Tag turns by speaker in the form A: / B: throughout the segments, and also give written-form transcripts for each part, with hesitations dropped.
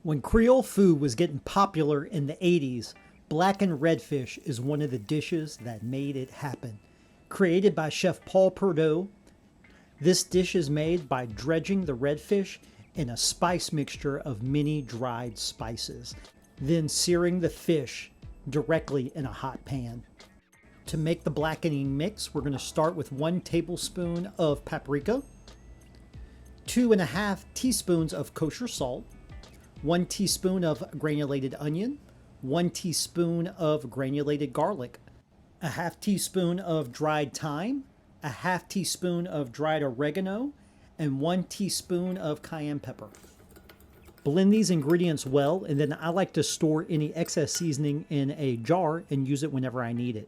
A: When Creole food was getting popular in the 80s, blackened redfish is one of the dishes that made it happen. Created by Chef Paul Perdeau, this dish is made by dredging the redfish in a spice mixture of many dried spices, then searing the fish directly in a hot pan. To make the blackening mix, we're going to start with 1 tablespoon of paprika, 2.5 teaspoons of kosher salt, 1 teaspoon of granulated onion, 1 teaspoon of granulated garlic, a half teaspoon of dried thyme, a half teaspoon of dried oregano, and 1 teaspoon of cayenne pepper. Blend these ingredients well, and then I like to store any excess seasoning in a jar and use it whenever I need it.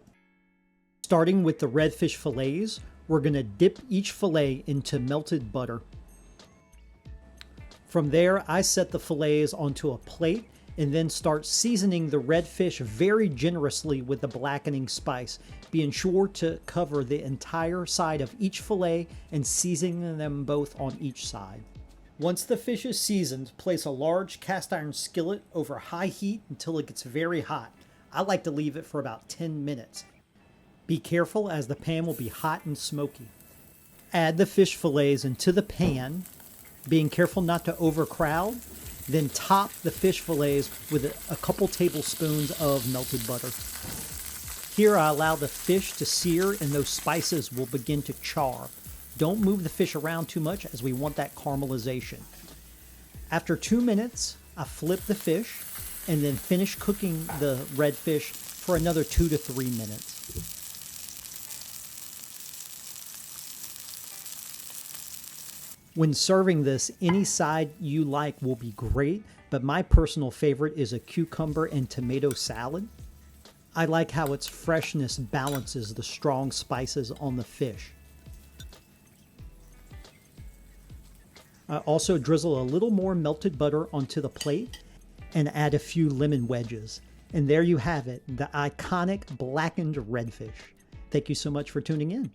A: Starting with the redfish fillets, we're going to dip each fillet into melted butter. From there, I set the fillets onto a plate and then start seasoning the redfish very generously with the blackening spice, being sure to cover the entire side of each fillet and seasoning them both on each side. Once the fish is seasoned, place a large cast iron skillet over high heat until it gets very hot. I like to leave it for about 10 minutes. Be careful as the pan will be hot and smoky. Add the fish fillets into the pan, being careful not to overcrowd. Then top the fish fillets with a couple tablespoons of melted butter. Here I allow the fish to sear and those spices will begin to char. Don't move the fish around too much as we want that caramelization. After 2 minutes, I flip the fish and then finish cooking the redfish for another 2 to 3 minutes. When serving this, any side you like will be great, but my personal favorite is a cucumber and tomato salad. I like how its freshness balances the strong spices on the fish. I also drizzle a little more melted butter onto the plate and add a few lemon wedges. And there you have it, the iconic blackened redfish. Thank you so much for tuning in.